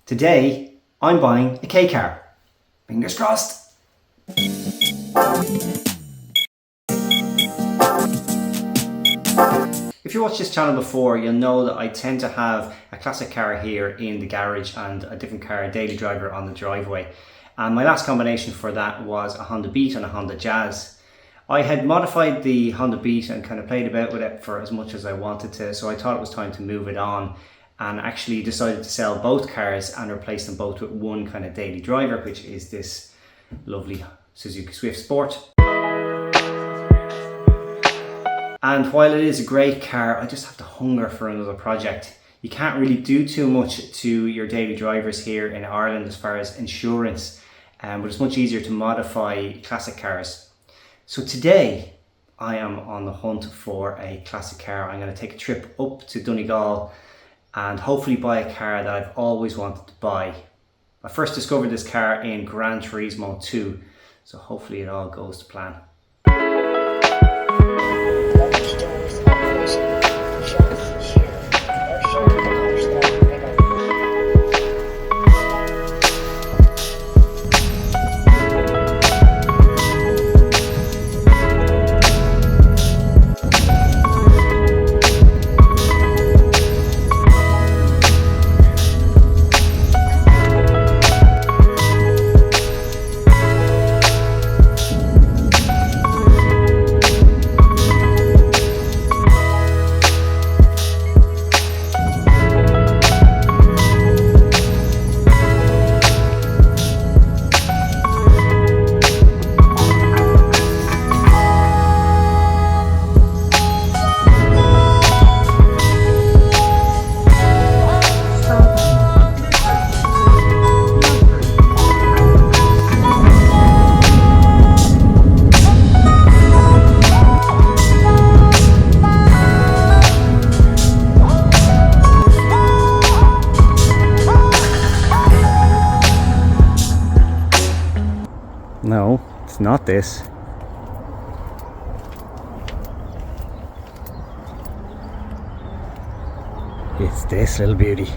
Today, I'm buying a K car. Fingers crossed. If you watched this channel before, you'll know that I tend to have a classic car here in the garage and a different car, a daily driver, on the driveway. And my last combination for that was a Honda Beat and a Honda Jazz. I had modified the Honda Beat and kind of played about with it for as much as I wanted to, so I thought it was time to move it on, and actually decided to sell both cars and replace them both with one kind of daily driver, which is this lovely Suzuki Swift Sport. And while it is a great car, I just have to hunger for another project. You can't really do too much to your daily drivers here in Ireland as far as insurance, but it's much easier to modify classic cars. So today I am on the hunt for a classic car. I'm going to take a trip up to Donegal and hopefully buy a car that I've always wanted to buy. I first discovered this car in Gran Turismo 2, so hopefully it all goes to plan. No, it's not this. It's this little beauty.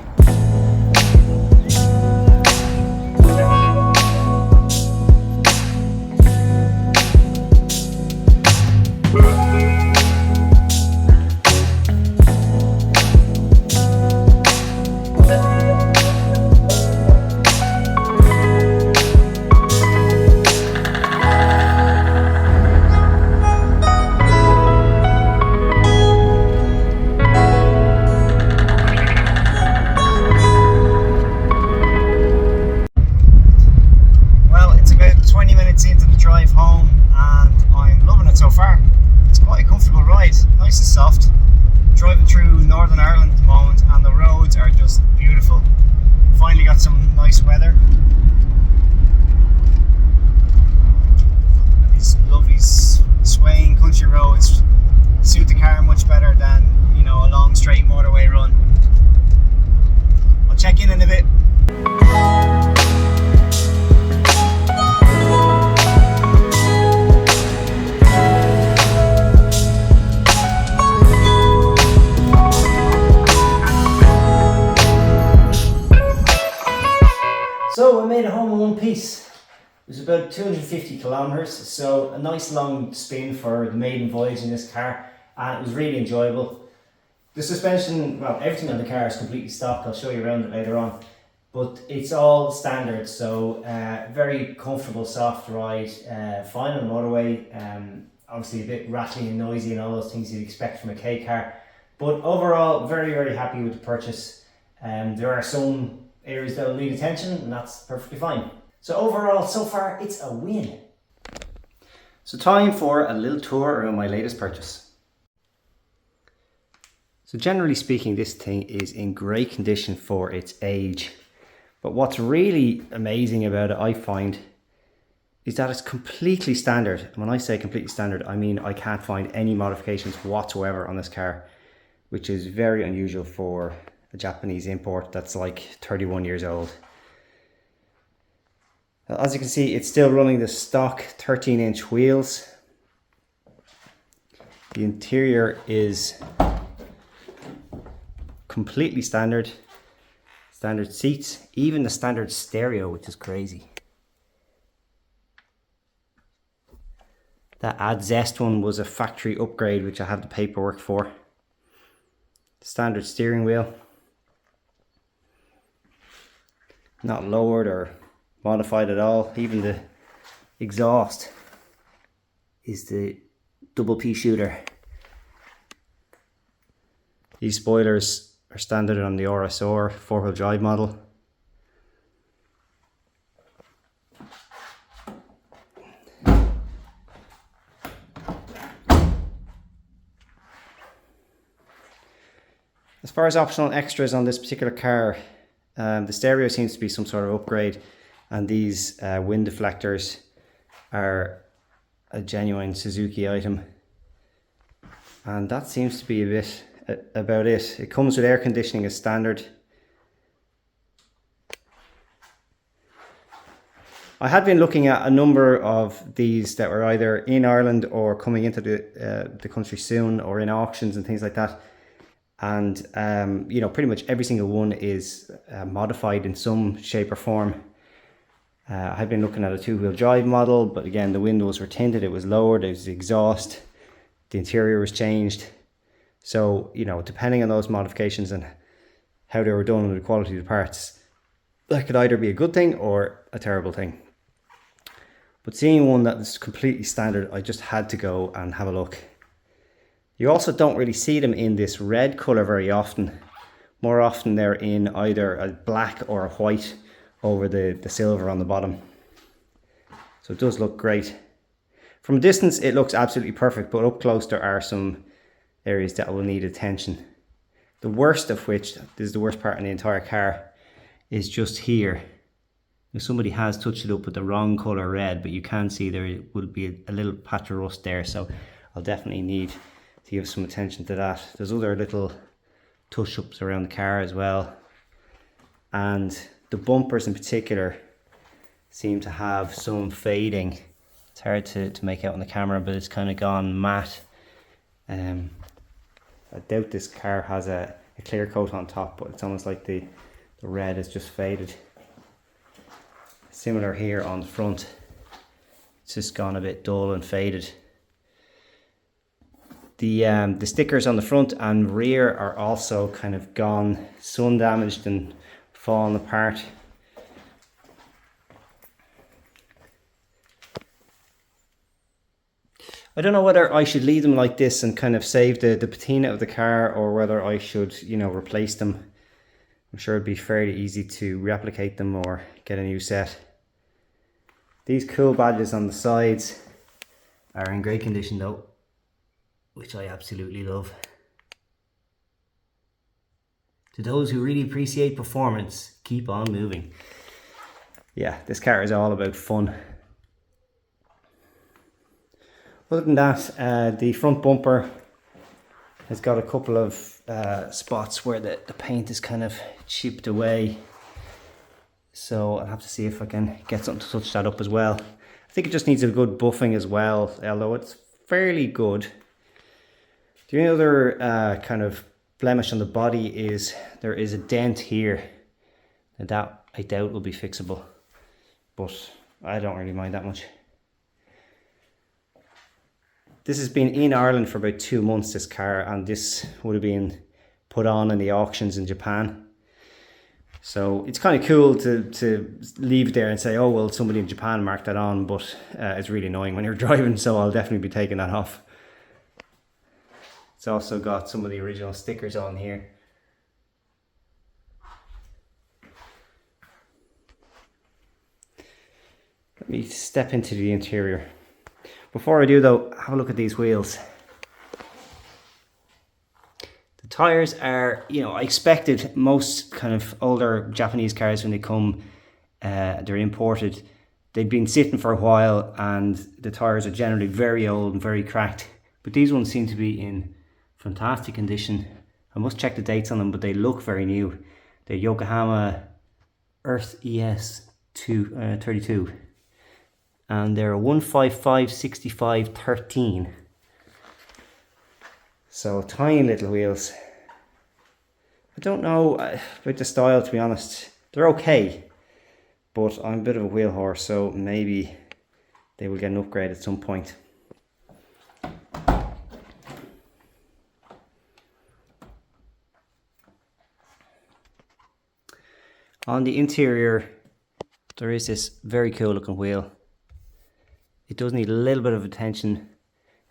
Into the drive home and I'm loving it so far. It's quite a comfortable ride, nice and soft. Driving through Northern Ireland at the moment and the roads are just beautiful. Finally got some nice weather. These lovely swaying country roads suit the car much better than, you know, a long straight motorway run. I'll check in a bit. So I made it home in one piece. It was about 250 kilometers, so a nice long spin for the maiden voyage in this car, and it was really enjoyable. The suspension, well, everything on the car is completely stock. I'll show you around it later on, but it's all standard, so very comfortable, soft ride, fine on the motorway. Obviously a bit rattly and noisy and all those things you'd expect from a K car, but overall very happy with the purchase. There are some areas that will need attention, and that's perfectly fine. So overall, so far, it's a win. So time for a little tour around my latest purchase. So generally speaking, this thing is in great condition for its age. But what's really amazing about it, I find, is that it's completely standard. And when I say completely standard, I mean I can't find any modifications whatsoever on this car, which is very unusual for a Japanese import that's like 31 years old. As you can see, it's still running the stock 13-inch wheels. The interior is completely standard. Standard seats, even the standard stereo, which is crazy. That Add Zest one was a factory upgrade, which I have the paperwork for. Standard steering wheel. Not lowered or modified at all. Even the exhaust is the double P shooter. These spoilers are standard on the RSR 4-wheel drive model. As far as optional extras on this particular car, the stereo seems to be some sort of upgrade, and these wind deflectors are a genuine Suzuki item. And that seems to be a bit about it. It comes with air conditioning as standard. I had been looking at a number of these that were either in Ireland or coming into the country soon, or in auctions and things like that. And you know, pretty much every single one is modified in some shape or form. I had been looking at a 2-wheel drive model, but again, the windows were tinted, it was lowered, it was the exhaust, the interior was changed. So, you know, depending on those modifications and how they were done and the quality of the parts, that could either be a good thing or a terrible thing. But seeing one that is completely standard, I just had to go and have a look. You also don't really see them in this red colour very often. More often they're in either a black or a white over the silver on the bottom. So it does look great. From a distance it looks absolutely perfect, but up close there are some areas that will need attention. The worst of which, this is the worst part in the entire car, is just here. Now somebody has touched it up with the wrong colour red, but you can see there will be a little patch of rust there, so I'll definitely need to give some attention to that. There's other little touch-ups around the car as well, and the bumpers in particular seem to have some fading. It's hard to make out on the camera, but it's kind of gone matte. I doubt this car has a clear coat on top, but it's almost like the red is just faded. Similar here on the front, it's just gone a bit dull and faded. The stickers on the front and rear are also kind of gone sun damaged and fallen apart. I don't know whether I should leave them like this and kind of save the patina of the car, or whether I should, you know, replace them. I'm sure it'd be fairly easy to replicate them or get a new set. These cool badges on the sides are in great condition though, which I absolutely love. To those who really appreciate performance, keep on moving. Yeah, this car is all about fun. Other than that, the front bumper has got a couple of spots where the paint is kind of chipped away. So I'll have to see if I can get something to touch that up as well. I think it just needs a good buffing as well, although it's fairly good. The only other kind of blemish on the body is there is a dent here. And that I doubt will be fixable, but I don't really mind that much. This has been in Ireland for about 2 months, this car, and this would have been put on in the auctions in Japan. So it's kind of cool to leave it there and say, oh well, somebody in Japan marked that on, but it's really annoying when you're driving, so I'll definitely be taking that off. It's also got some of the original stickers on here. Let me step into the interior. Before I do though, have a look at these wheels. The tires are, you know, I expected most kind of older Japanese cars when they come, they're imported, they've been sitting for a while and the tires are generally very old and very cracked. But these ones seem to be in fantastic condition. I must check the dates on them, but they look very new. They're Yokohama Earth ES 32. And they're 155/65/13. So tiny little wheels. I don't know about the style, to be honest. They're okay, but I'm a bit of a wheel horse, so maybe they will get an upgrade at some point. On the interior, there is this very cool looking wheel. It does need a little bit of attention.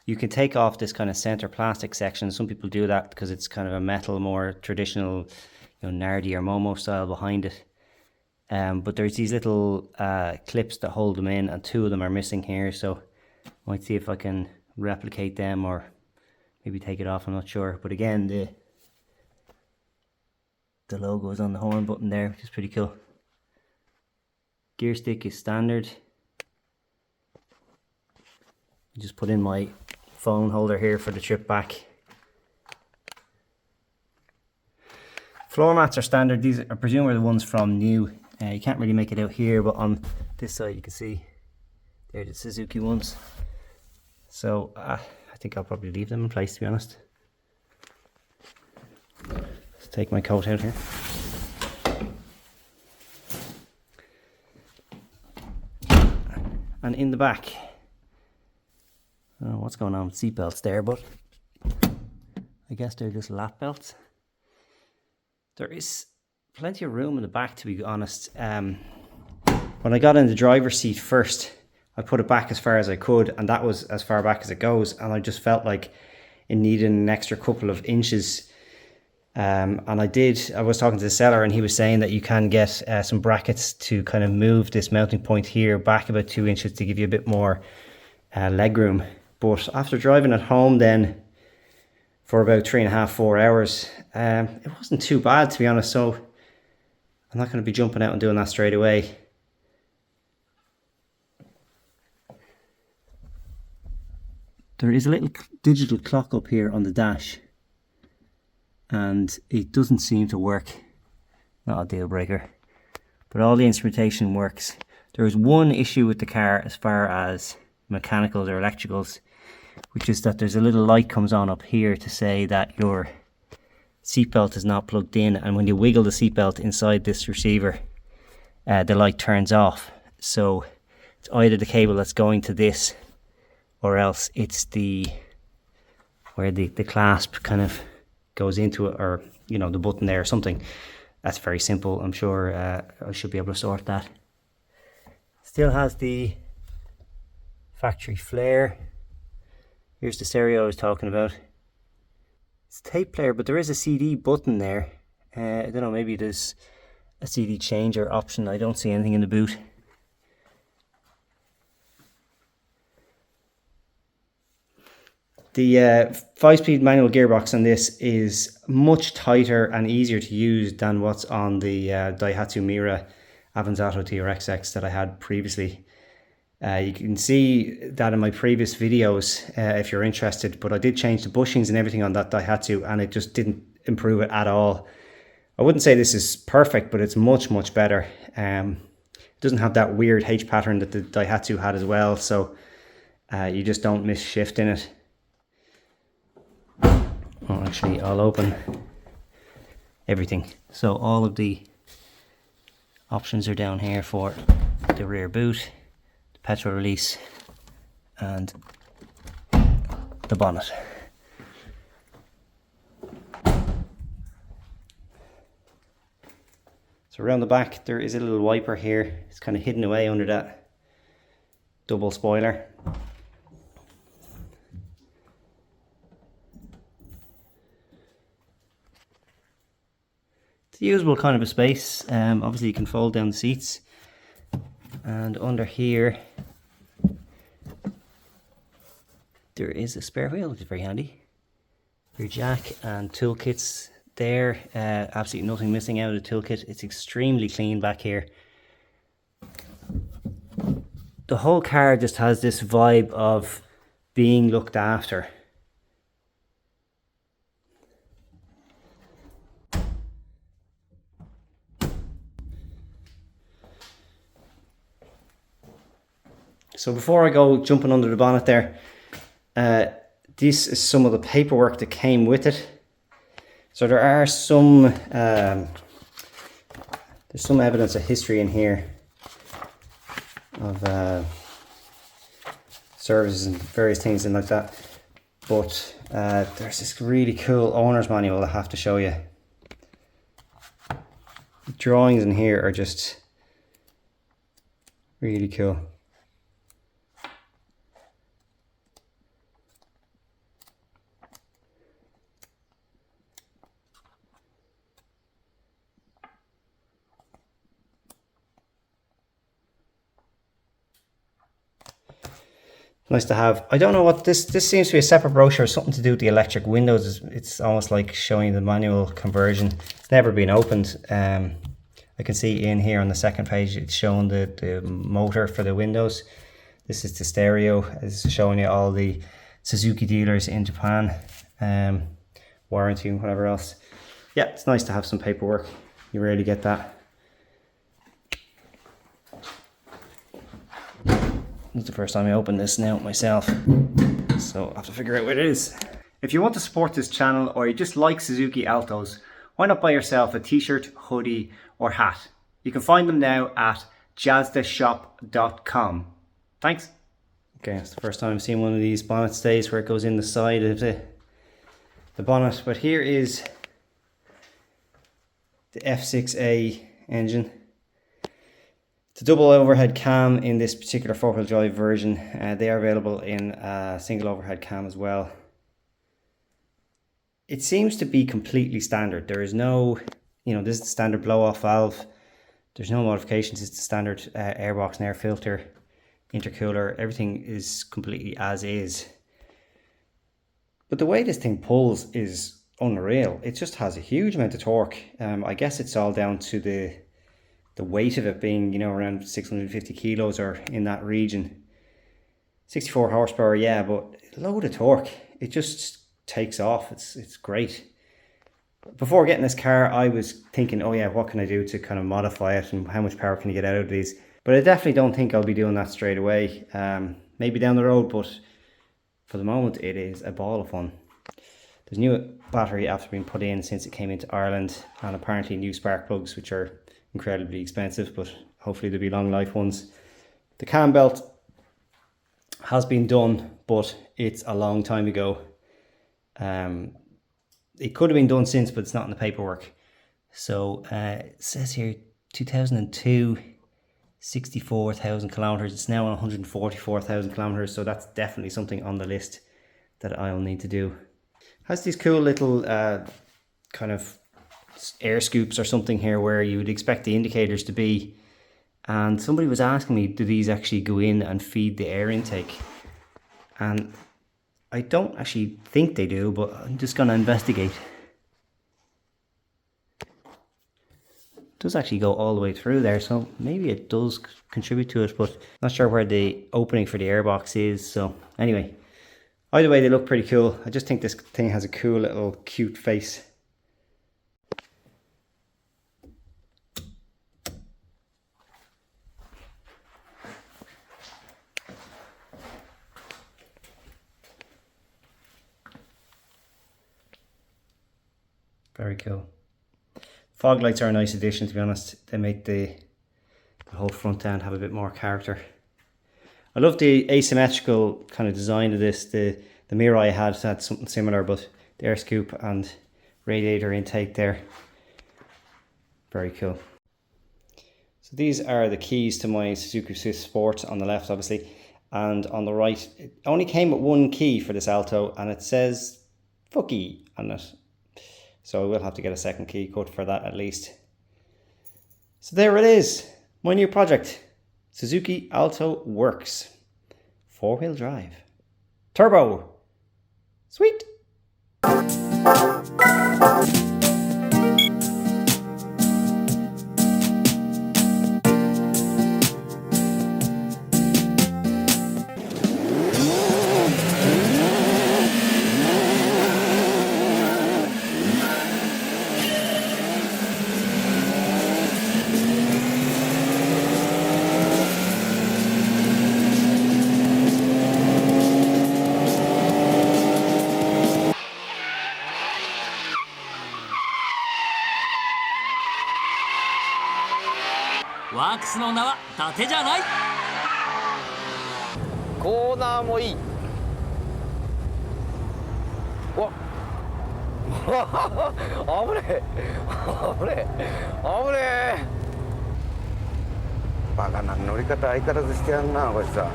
You can take off this kind of center plastic section. Some people do that because it's kind of a metal, more traditional, Nardi or Momo style behind it. But there's these little clips that hold them in, and 2 of them are missing here. So I might see if I can replicate them or maybe take it off, I'm not sure. But again, the logo is on the horn button there, which is pretty cool. Gear stick is standard. Just put in my phone holder here for the trip back. Floor mats are standard. These, I presume, are the ones from new. You can't really make it out here, but on this side you can see they're the Suzuki ones. So I think I'll probably leave them in place, to be honest. Let's take my coat out here. And in the back, I don't know what's going on with seat belts there, but I guess they're just lap belts. There is plenty of room in the back, to be honest. When I got in the driver's seat first, I put it back as far as I could, and that was as far back as it goes, and I just felt like it needed an extra couple of inches. And I was talking to the seller, and he was saying that you can get some brackets to kind of move this mounting point here back about 2 inches to give you a bit more leg room. But after driving it home then for about 3.5–4 hours, it wasn't too bad, to be honest. So I'm not going to be jumping out and doing that straight away. There is a little digital clock up here on the dash, and it doesn't seem to work. Not a deal breaker, but all the instrumentation works. There is one issue with the car as far as mechanicals or electricals, which is that there's a little light comes on up here to say that your seatbelt is not plugged in, and when you wiggle the seatbelt inside this receiver, the light turns off. So it's either the cable that's going to this, or else it's where the clasp kind of goes into it, or the button there or something. That's very simple. I'm sure I should be able to sort that. Still has the factory flare. Here's the stereo I was talking about. It's a tape player, but there is a CD button there. I don't know, maybe there's a CD changer option. I don't see anything in the boot. The 5-speed manual gearbox on this is much tighter and easier to use than what's on the Daihatsu Mira Avanzato TRXX that I had previously. You can see that in my previous videos if you're interested, but I did change the bushings and everything on that Daihatsu, and it just didn't improve it at all. I wouldn't say this is perfect, but it's much better. It doesn't have that weird H pattern that the Daihatsu had as well, so you just don't miss shift in it. Oh, actually, I'll open everything. So all of the options are down here for the rear boot, the petrol release, and the bonnet. So around the back there is a little wiper here. It's kind of hidden away under that double spoiler. It's a usable kind of a space. Obviously you can fold down the seats, and under here there is a spare wheel, which is very handy. Your jack and toolkits there, absolutely nothing missing out of the toolkit. It's extremely clean back here. The whole car just has this vibe of being looked after. So before I go jumping under the bonnet there, this is some of the paperwork that came with it. So there are some there's some evidence of history in here of services and various things and like that. But there's this really cool owner's manual I have to show you. The drawings in here are just really cool. Nice to have. I don't know what this seems to be a separate brochure, something to do with the electric windows. It's almost like showing the manual conversion. It's never been opened. I can see in here on the second page it's showing the motor for the windows. This is the stereo. It's showing you all the Suzuki dealers in Japan, warranty and whatever else. Yeah, it's nice to have some paperwork. You rarely get that. It's the first time I open this now myself, so I have to figure out what it is. If you want to support this channel or you just like Suzuki Altos, why not buy yourself a t-shirt, hoodie or hat? You can find them now at jazdashop.com. Thanks. Okay, it's the first time I've seen one of these bonnet stays where it goes in the side of the bonnet, but here is the F6A engine. It's a double overhead cam in this particular four-wheel drive version. They are available in a single overhead cam as well. It seems to be completely standard. There is no, this is the standard blow-off valve. There's no modifications. It's the standard airbox and air filter, intercooler. Everything is completely as is. But the way this thing pulls is unreal. It just has a huge amount of torque. I guess it's all down to the weight of it being, around 650 kilos or in that region. 64 horsepower, yeah, but a load of torque. It just takes off. It's great. Before getting this car, I was thinking, oh yeah, what can I do to kind of modify it and how much power can you get out of these? But I definitely don't think I'll be doing that straight away. Maybe down the road, but for the moment it is a ball of fun. There's new battery after being put in since it came into Ireland, and apparently new spark plugs, which are incredibly expensive, but hopefully there'll be long life ones. The cam belt has been done, but it's a long time ago. It could have been done since, but it's not in the paperwork. So it says here 2002, 64,000 kilometers. It's now on 144,000 kilometers, so that's definitely something on the list that I'll need to do. Has these cool little kind of air scoops or something here where you would expect the indicators to be, and somebody was asking me, do these actually go in and feed the air intake? And I don't actually think they do, but I'm just going to investigate. It does actually go all the way through there, so maybe it does contribute to it, but not sure where the opening for the airbox is. So anyway, either way they look pretty cool. I just think this thing has a cool little cute face. Very cool. Fog lights are a nice addition, to be honest. They make the whole front end have a bit more character. I love the asymmetrical kind of design of this. The Mirai had something similar, but the air scoop and radiator intake there. Very cool. So these are the keys to my Suzuki Swift Sport on the left, obviously. And on the right, it only came with one key for this Alto, and it says Fucky on it. So I will have to get a second key cut for that at least. So there it is, my new project. Suzuki Alto Works. 4-wheel drive. Turbo. Sweet. ワークスの名は伊達じゃない。コーナーもいい。わっ危ねえ危ねえ危ねえ。バカな乗り方相変わらずしてやんなこいつは。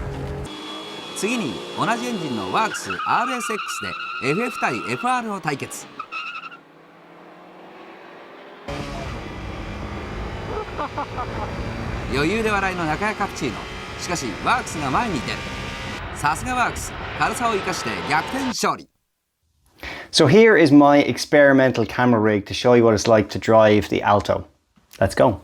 次に同じエンジンのワークス RSX で FF 対 FR を対決。余裕で笑いの中谷カプチーノ。しかしワークスが前に出る。さすがワークス、軽さを生かして逆転勝利。 So here is my experimental camera rig to show you what it's like to drive the Alto. Let's go.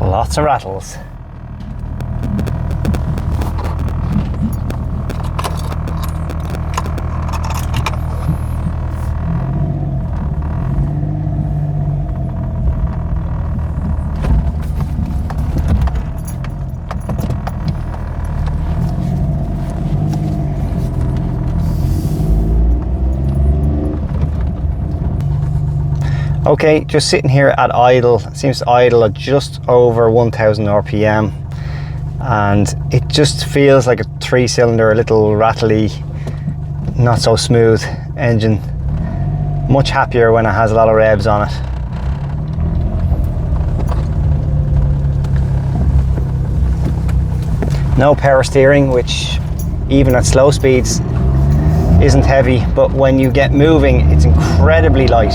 Lots of rattles. Okay, just sitting here at idle. It seems to idle at just over 1000 RPM, and it just feels like a 3-cylinder, a little rattly, not so smooth engine. Much happier when it has a lot of revs on it. No power steering, which even at slow speeds isn't heavy, but when you get moving it's incredibly light.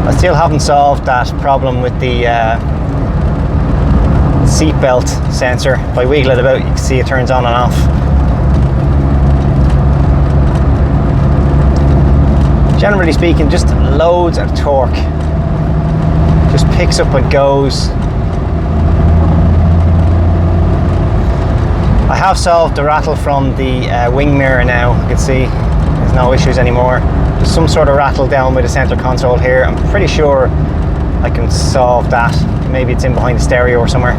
I still haven't solved that problem with the seatbelt sensor. If I wiggle it about, you can see it turns on and off. Generally speaking, just loads of torque. Just picks up and goes. I have solved the rattle from the wing mirror now. You can see there's no issues anymore. There's some sort of rattle down by the center console here. I'm pretty sure I can solve that. Maybe it's in behind the stereo or somewhere.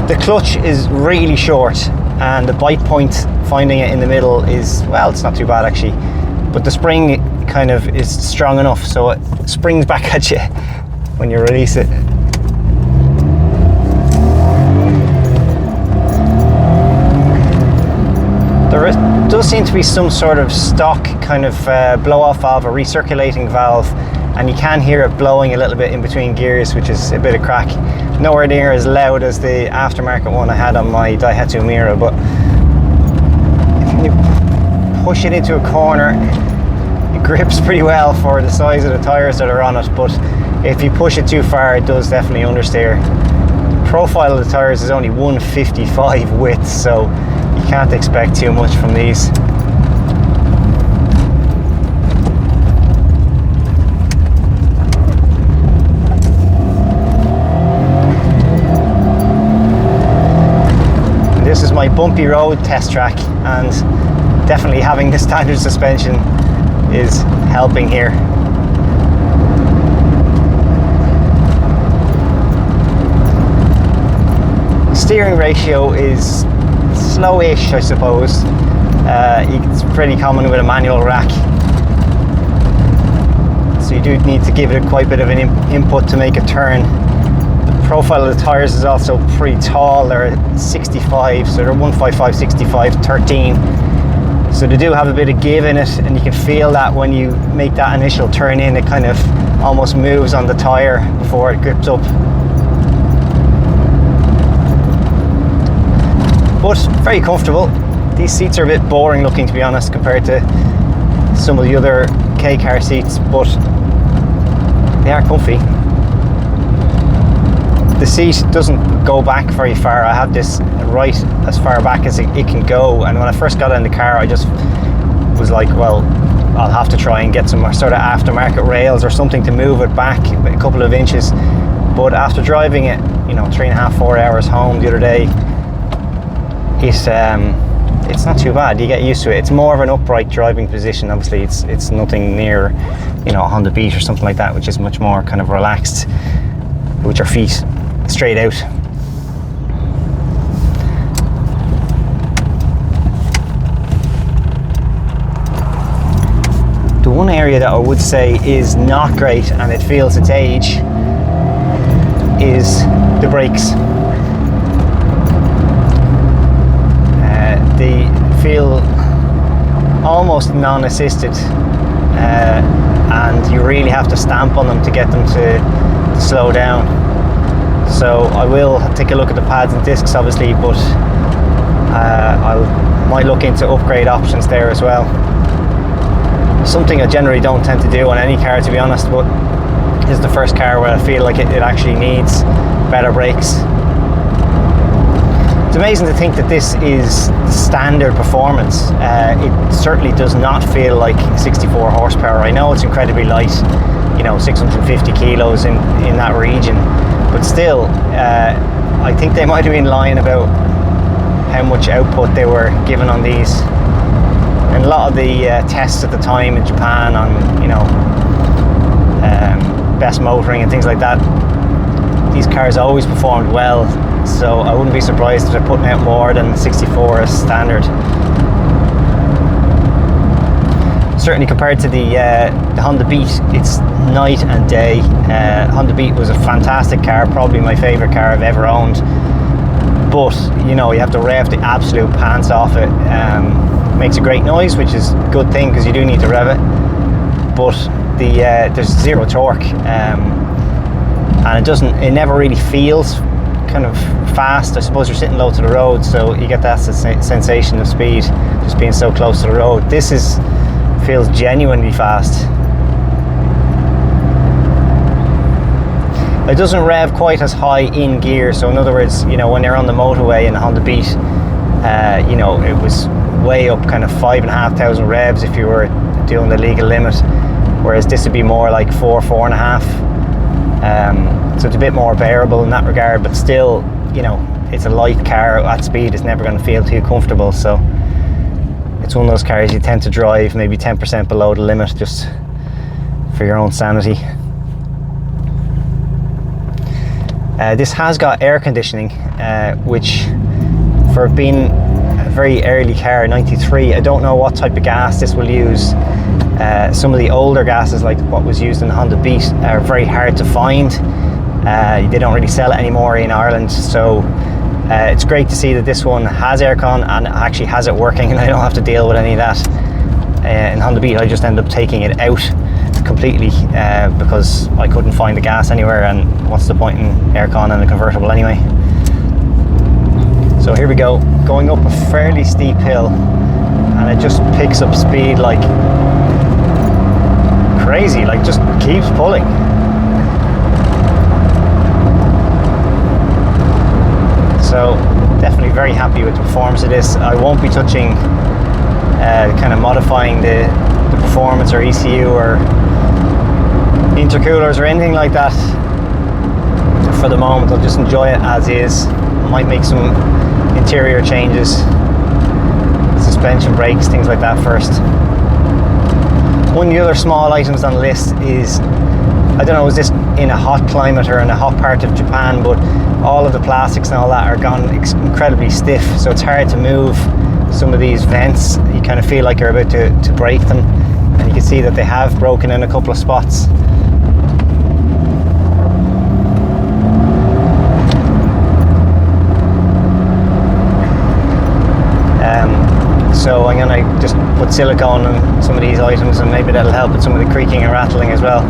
The clutch is really short, and the bite point, finding it in the middle is, well, it's not too bad actually, but the spring kind of is strong enough so it springs back at you when you release it. There does seem to be some sort of stock kind of blow off valve, a recirculating valve, and you can hear it blowing a little bit in between gears, which is a bit of crack. Nowhere near as loud as the aftermarket one I had on my Daihatsu Mira, but if you push it into a corner, it grips pretty well for the size of the tyres that are on it, but if you push it too far it does definitely understeer. The profile of the tyres is only 155 width, so you can't expect too much from these. This is my bumpy road test track, and definitely having the standard suspension is helping here. Steering ratio is slowish, I suppose. It's pretty common with a manual rack, so you do need to give it quite a bit of an input to make a turn. The profile of the tyres is also pretty tall. They're 65, so they're 155, 65, 13. So they do have a bit of give in it, and you can feel that when you make that initial turn in, it kind of almost moves on the tyre before it grips up. But very comfortable. These seats are a bit boring looking, to be honest, compared to some of the other K car seats, but they are comfy. The seat doesn't go back very far. I have this right as far back as it can go, and when I first got in the car I just was like, well, I'll have to try and get some sort of aftermarket rails or something to move it back a couple of inches. But after driving it, 3.5-4 hours home the other day, it's not too bad. You get used to it. It's more of an upright driving position. Obviously it's nothing near a Honda Beat or something like that, which is much more kind of relaxed with your feet straight out. The one area that I would say is not great, and it feels its age, is the brakes. They feel almost non-assisted, and you really have to stamp on them to get them to slow down. So I will take a look at the pads and discs, obviously, but I might look into upgrade options there as well. Something I generally don't tend to do on any car, to be honest, but this is the first car where I feel like it actually needs better brakes. It's amazing to think that this is standard performance. It certainly does not feel like 64 horsepower. I know it's incredibly light, 650 kilos in that region, but still, I think they might have been lying about how much output they were given on these. And a lot of the tests at the time in Japan on, best motoring and things like that, these cars always performed well, so I wouldn't be surprised if they're putting out more than 64 as standard. Certainly compared to the Honda Beat, it's night and day. Honda Beat was a fantastic car, probably my favourite car I've ever owned, but you have to rev the absolute pants off it. Makes a great noise, which is a good thing because you do need to rev it, but there's zero torque, and it never really feels kind of fast. I suppose you're sitting low to the road, so you get that sensation of speed just being so close to the road. This feels genuinely fast. It doesn't rev quite as high in gear, so in other words, when you're on the motorway in the Honda Beat, it was way up kind of 5,500 revs if you were doing the legal limit, whereas this would be more like 4.5. So it's a bit more bearable in that regard, but still, it's a light car at speed. It's never going to feel too comfortable, so it's one of those cars you tend to drive maybe 10% below the limit just for your own sanity. This has got air conditioning, which for being a very early car, 93, I don't know what type of gas this will use. Some of the older gases, like what was used in the Honda Beat, are very hard to find. They don't really sell it anymore in Ireland, so it's great to see that this one has aircon and actually has it working, and I don't have to deal with any of that. In Honda Beat, I just ended up taking it out completely because I couldn't find the gas anywhere, and what's the point in aircon in a convertible anyway? So here we go, going up a fairly steep hill, and it just picks up speed like crazy, like just keeps pulling. So definitely very happy with the performance of this. I won't be touching kind of modifying the performance or ECU or intercoolers or anything like that for the moment. I'll just enjoy it as is. I might make some interior changes, suspension, brakes, things like that first. One of the other small items on the list is, I don't know, is this in a hot climate or in a hot part of Japan, but all of the plastics and all that are gone incredibly stiff, so it's hard to move some of these vents. You kind of feel like you're about to break them, and you can see that they have broken in a couple of spots. So I'm going to just put silicone on some of these items, and maybe that'll help with some of the creaking and rattling as well.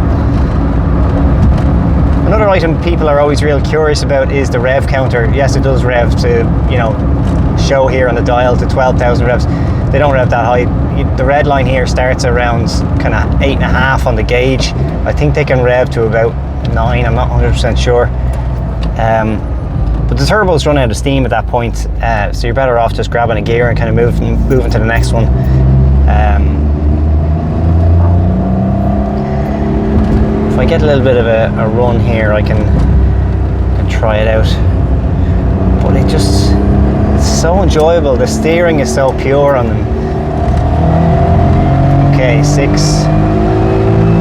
Another item people are always real curious about is the rev counter. Yes, it does rev to, show here on the dial to 12,000 revs. They don't rev that high. the red line here starts around kind of 8.5 on the gauge. I think they can rev to about 9, I'm not 100% sure. But the turbos run out of steam at that point, so you're better off just grabbing a gear and kind of moving to the next one. If I get a little bit of a run here, I can try it out. But it's so enjoyable. The steering is so pure on them. Okay, 6,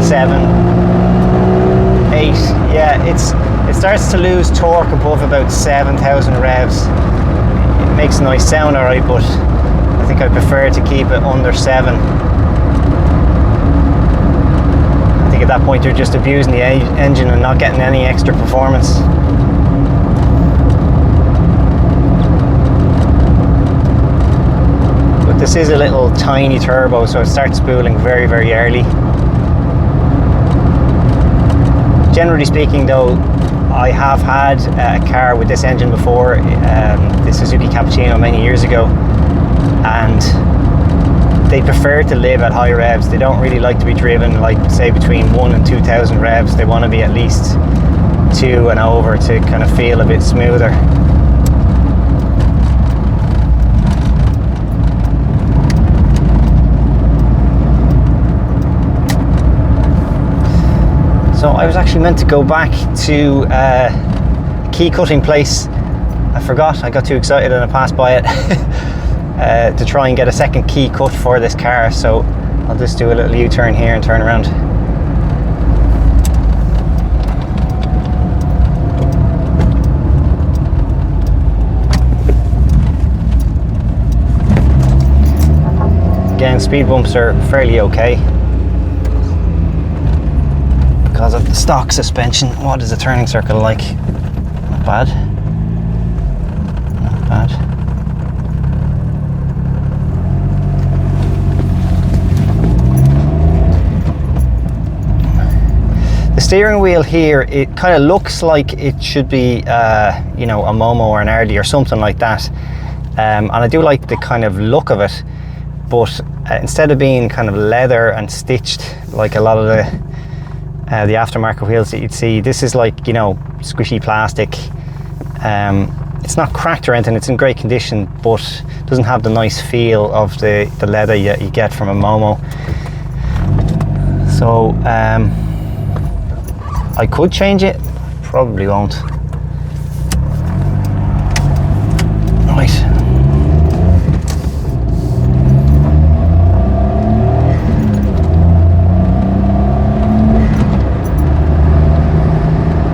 7, 8. Yeah, it starts to lose torque above about 7,000 revs. It makes a nice sound, alright, but I think I prefer to keep it under 7. I think at that point you're just abusing the engine and not getting any extra performance. But this is a little tiny turbo, so it starts spooling very, very early. Generally speaking though, I have had a car with this engine before, the Suzuki Cappuccino many years ago, and they prefer to live at high revs. They don't really like to be driven like say between 1 and 2,000 revs. They want to be at least 2 and over to kind of feel a bit smoother. So I was actually meant to go back to a key cutting place. I forgot, I got too excited and I passed by it to try and get a second key cut for this car. So I'll just do a little U-turn here and turn around. Again, speed bumps are fairly okay because of the stock suspension. What is the turning circle like? Not bad. Not bad. The steering wheel here, it kind of looks like it should be, you know, a Momo or an RD or something like that. And I do like the kind of look of it, but instead of being kind of leather and stitched like a lot of the aftermarket wheels that you'd see, this is like, you know, squishy plastic. It's not cracked or anything, it's in great condition, but doesn't have the nice feel of the leather you get from a Momo. So I could change it, probably won't. Right.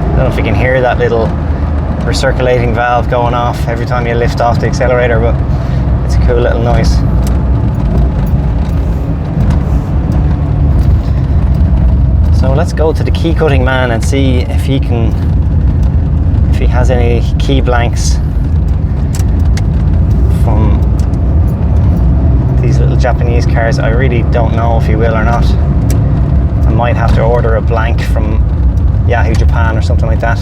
I don't know if you can hear that little recirculating valve going off every time you lift off the accelerator, but it's a cool little noise. So let's go to the key cutting man and see if he has any key blanks from these little Japanese cars. I really don't know if he will or not. I might have to order a blank from Yahoo Japan or something like that.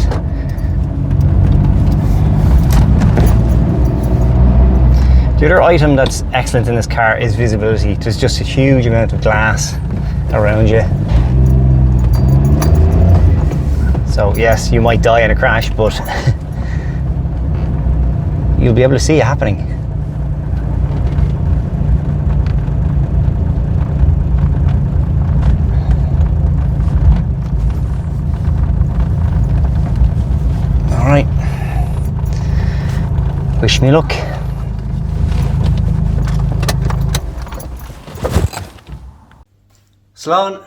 The other item that's excellent in this car is visibility. There's just a huge amount of glass around you. So yes, you might die in a crash, but you'll be able to see it happening. All right. Wish me luck. Sloan.